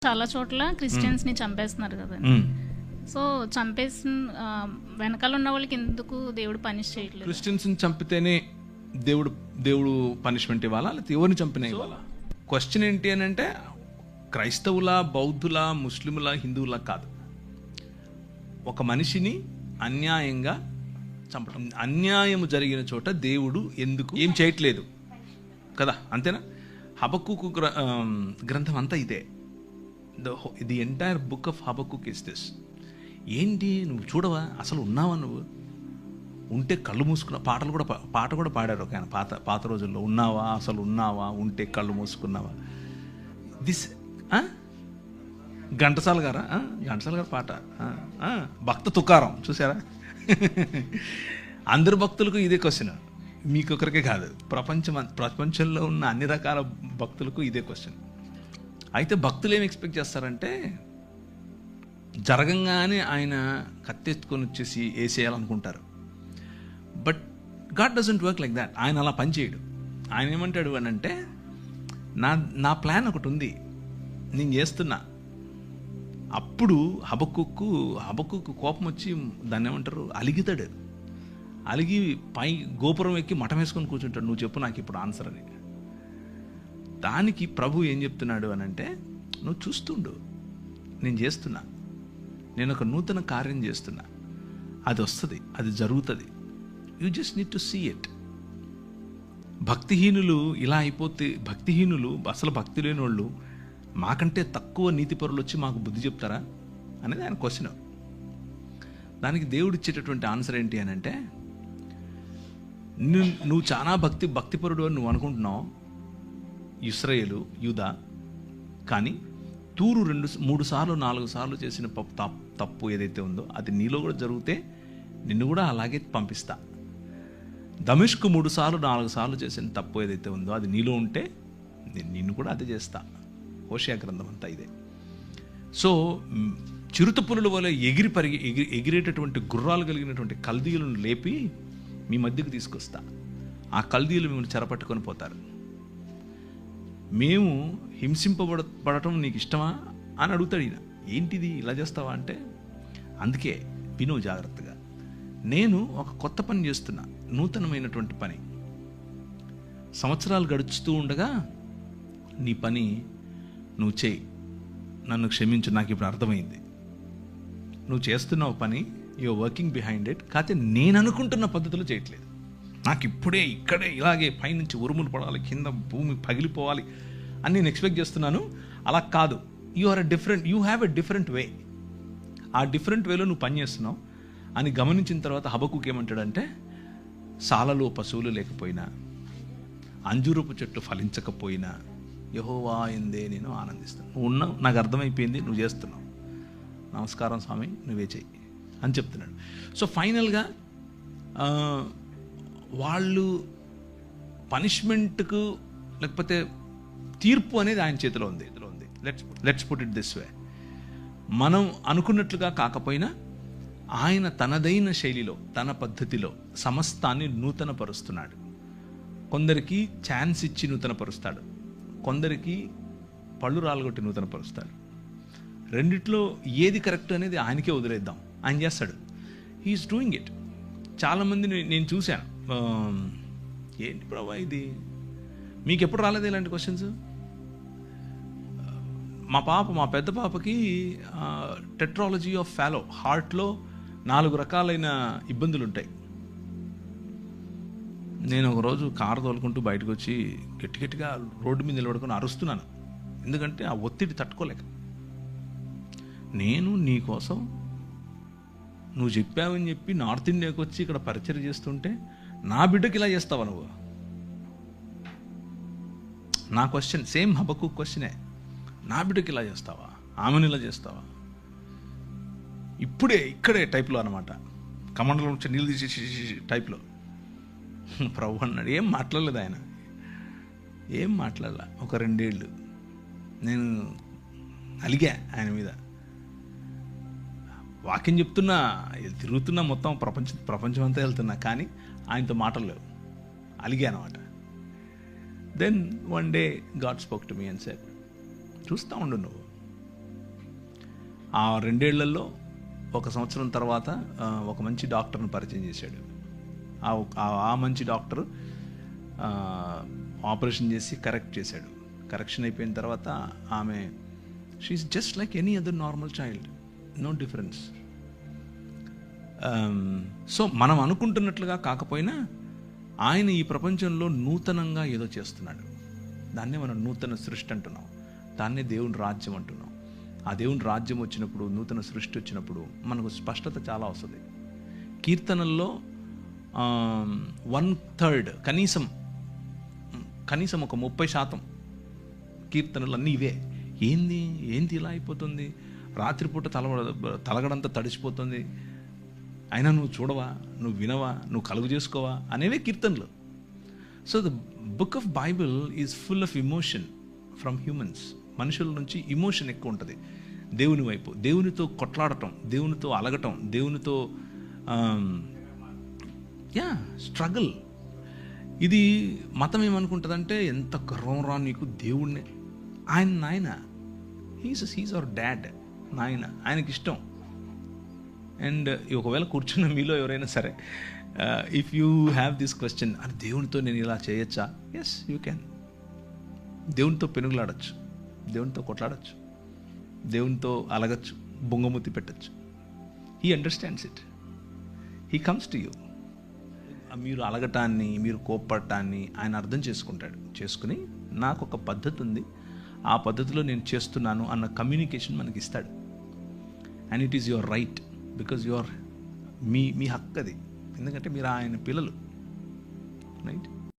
చాలా చోట్ల క్రిస్టియన్స్ని చంపేస్తున్నారు కదండి. సో చంపేసిన వెనకాల ఉన్న వాళ్ళకి ఎందుకు దేవుడు పనిష్ చేయట్లేదు? క్రిస్టియన్స్ని చంపితేనే దేవుడు పనిష్మెంట్ ఇవ్వాలా, లేకపోతే ఎవరిని చంపినా ఇవ్వాలా? క్వశ్చన్ ఏంటి అని అంటే క్రైస్తవుల, బౌద్ధుల, ముస్లిముల, హిందువుల కాదు. ఒక మనిషిని అన్యాయంగా చంపడం, అన్యాయం జరిగిన చోట దేవుడు ఎందుకు ఏం చేయట్లేదు కదా, అంతేనా? హబక్కుకు గ్రంథం అంతా ఇదే. The entire book of Habakkuk is this. ఏంటి నువ్వు చూడవా, అసలు ఉన్నావా? నువ్వు ఉంటే కళ్ళు మూసుకున్నా. పాట కూడా పాడారు ఒక ఆయన పాత రోజుల్లో. ఉన్నావా, అసలు ఉన్నావా, ఉంటే కళ్ళు మూసుకున్నావా. దిస్ ఘంటసాల గారు పాట. భక్త తుకారం చూసారా? అందరు భక్తులకు ఇదే క్వశ్చన్, మీకొకరికే కాదు, ప్రపంచంలో ఉన్న అన్ని రకాల భక్తులకు ఇదే క్వశ్చన్. అయితే భక్తులు ఏం ఎక్స్పెక్ట్ చేస్తారంటే జరగంగానే ఆయన కత్తెత్తుకొని వచ్చేసి వేసేయాలనుకుంటారు. But God doesn't work like that. ఆయన అలా పనిచేయడు. ఆయన ఏమంటాడు అని అంటే, నా ప్లాన్ ఒకటి ఉంది, నేను చేస్తున్నా. అప్పుడు హబక్కుకు కోపం వచ్చి దాన్ని ఏమంటారు, అలిగితాడు. అలిగి పై గోపురం ఎక్కి మఠం వేసుకొని కూర్చుంటాడు. నువ్వు చెప్పు నాకు ఇప్పుడు ఆన్సర్ అని. దానికి ప్రభు ఏం చెప్తున్నాడు అని అంటే, నువ్వు చూస్తుండు, నేను చేస్తున్నా, నేను ఒక నూతన కార్యం చేస్తున్నా, అది వస్తుంది, అది జరుగుతుంది. You just need to see it. భక్తిహీనులు ఇలా అయిపోతే, భక్తిహీనులు అసలు భక్తి లేని వాళ్ళు మాకంటే తక్కువ నీతిపరులు వచ్చి మాకు బుద్ధి చెప్తారా అనేది ఆయన క్వశ్చన్. దానికి దేవుడు ఇచ్చేటటువంటి ఆన్సర్ ఏంటి అని అంటే, నువ్వు చాలా భక్తిపరుడు అని నువ్వు అనుకుంటున్నావు, ఇశ్రాయేలు, యూదా. కానీ తూరు 2-3 సార్లు 4 సార్లు చేసిన తప్పు ఏదైతే ఉందో అది నీలో కూడా జరిగితే నిన్ను కూడా అలాగే పంపిస్తా. దమిష్కు 3 సార్లు 4 సార్లు చేసిన తప్పు ఏదైతే ఉందో అది నీలో ఉంటే నిన్ను కూడా అదే చేస్తా. హోషేయ గ్రంథం అంతా ఇదే. సో చిరుత పులుల వల్ల ఎగిరేటటువంటి గుర్రాలు కలిగినటువంటి కల్దీయులను లేపి మీ మధ్యకు తీసుకొస్తా. ఆ కల్దీయులు మిమ్మల్ని చెరపట్టుకొని పోతారు. మేము హింసింపబడటం నీకు ఇష్టమా అని అడుగుతాడు ఈయన. ఏంటిది ఇలా చేస్తావా అంటే, అందుకే విను జాగ్రత్తగా, నేను ఒక కొత్త పని చేస్తున్నా, నూతనమైనటువంటి పని. సంవత్సరాలు గడుచుతూ ఉండగా నీ పని నువ్వు చేయి, నన్ను క్షమించు, నాకు ఇప్పుడు అర్థమైంది. నువ్వు చేస్తున్నావు పని, యూఆర్ వర్కింగ్ బిహైండ్ ఇట్. కాకపోతే నేను అనుకుంటున్న పద్ధతిలో చేయట్లేదు. నాకు ఇప్పుడే ఇక్కడే ఇలాగే పైనుంచి ఉరుములు పడాలి, కింద భూమి పగిలిపోవాలి అని నేను ఎక్స్పెక్ట్ చేస్తున్నాను. అలా కాదు. You have a different way. ఆ డిఫరెంట్ వేలో నువ్వు పని చేస్తున్నావు అని గమనించిన తర్వాత హబక్కుకు ఏమంటాడంటే, సాలలో పశువులు లేకపోయినా, అంజూరపు చెట్టు ఫలించకపోయినా యెహోవా యందే నేను ఆనందిస్తాను. నువ్వు ఉన్నావు, నాకు అర్థమైపోయింది, నువ్వు చేస్తున్నావు, నమస్కారం స్వామి, నువ్వే చెయ్యి అని చెప్తున్నాడు. సో ఫైనల్గా వాళ్ళు పనిష్మెంట్కు లేకపోతే తీర్పు అనేది ఆయన చేతిలో ఉంది. Let's put it this way. మనం అనుకున్నట్లుగా కాకపోయినా ఆయన తనదైన శైలిలో, తన పద్ధతిలో సమస్తాన్ని నూతనపరుస్తున్నాడు. కొందరికి ఛాన్స్ ఇచ్చి నూతనపరుస్తాడు, కొందరికి పళ్ళు రాలగొట్టి నూతనపరుస్తాడు. రెండిట్లో ఏది కరెక్ట్ అనేది ఆయనకే వదిలేద్దాం, ఆయన చేస్తాడు. He's doing it. చాలామంది నేను చూశాను, ఏంటి ప్రభా ఇది, మీకు ఎప్పుడు రాలేదు ఇలాంటి క్వశ్చన్స్? మా పెద్ద పాపకి టెట్రాలజీ ఆఫ్ ఫాలో, హార్ట్లో 4 రకాలైన ఇబ్బందులు ఉంటాయి. నేను ఒకరోజు కారు తోలుకుంటూ బయటకు వచ్చి గట్టిగా రోడ్డు మీద నిలబడుకొని అరుస్తున్నాను, ఎందుకంటే ఆ ఒత్తిడి తట్టుకోలేక. నేను నీ కోసం నువ్వు చెప్పావని చెప్పి నార్త్ ఇండియాకి వచ్చి ఇక్కడ పరిచయం చేస్తుంటే నా బిడ్డకి ఇలా చేస్తావా నువ్వు? నా క్వశ్చన్ సేమ్ హబక్కుక్ క్వశ్చనే. నా బిడ్డకి ఇలా చేస్తావా, ఆమెను ఇలా చేస్తావా? ఇక్కడే టైప్లో అనమాట, కమండలో నుంచి నీళ్ళు తీసేసి టైప్లో. ప్రభు అన్నాడు, ఏం మాట్లాడలేదు ఆయన, ఏం మాట్లాడలా. ఒక 2 ఏళ్ళు నేను అలిగా ఆయన మీద. వాక్యం చెప్తున్నా, తిరుగుతున్నా, మొత్తం ప్రపంచం అంతా వెళ్తున్నా, కానీ ఆయనతో మాటలు లేవు, అలిగా అనమాట. Then one day God spoke to me and said, చూస్తూ ఉండు నువ్వు, ఆ 2 ఏళ్లలో 1 సంవత్సరం తర్వాత ఒక మంచి డాక్టర్ని పరిచయం చేశాడు. ఆ మంచి డాక్టర్ ఆపరేషన్ చేసి కరెక్ట్ చేశాడు. కరెక్షన్ అయిపోయిన తర్వాత ఆమె she's just like any other normal child, no difference. So మనం అనుకుంటున్నట్లుగా కాకపోయినా ఆయన ఈ ప్రపంచంలో నూతనంగా ఏదో చేస్తున్నాడు. దాన్నే మనం నూతన సృష్టి అంటున్నాం, దాన్నే దేవుని రాజ్యం అంటున్నాం. ఆ దేవుని రాజ్యం వచ్చినప్పుడు, నూతన సృష్టి వచ్చినప్పుడు మనకు స్పష్టత చాలా వస్తుంది. కీర్తనల్లో 1/3 కనీసం ఒక 30% కీర్తనలు అన్నీ ఇవే. ఏంది ఇలా అయిపోతుంది, రాత్రిపూట తలగడంతా తడిసిపోతుంది, అయినా నువ్వు చూడవా, నువ్వు వినవా, నువ్వు కలుగు చేసుకోవా అనేవే కీర్తనలు. So the book of Bible is full of emotion from humans. మనుషుల నుంచి ఇమోషన్ ఎక్కువ ఉంటుంది దేవుని వైపు. దేవునితో కొట్లాడటం, దేవునితో అలగటం, దేవునితో స్ట్రగుల్. ఇది మతం ఏమనుకుంటుందంటే, ఎంత గర్వం రా నీకు, దేవుణ్ణి, నాయన హీస్ అవర్ డాడ్, నాయన, ఆయనకి ఇష్టం. అండ్ ఒకవేళ కూర్చున్న మీలో ఎవరైనా సరే, if you have this question, అని దేవునితో నేను ఇలా చేయొచ్చా? Yes, you can. దేవునితో పెనుగులాడచ్చు, దేవునితో కొట్లాడచ్చు, దేవునితో అలగచ్చు, బొంగమూతి పెట్టచ్చు. He understands it, he comes to you. మీరు అలగటాన్ని, మీరు కోప్పడటాన్ని ఆయన అర్థం చేసుకుని నాకు ఒక పద్ధతి ఉంది, ఆ పద్ధతిలో నేను చేస్తున్నాను అన్న కమ్యూనికేషన్ మనకి ఇస్తాడు. And it is your right, because your మీ హక్కు అది, ఎందుకంటే మీరు ఆయన పిల్లలు, రైట్?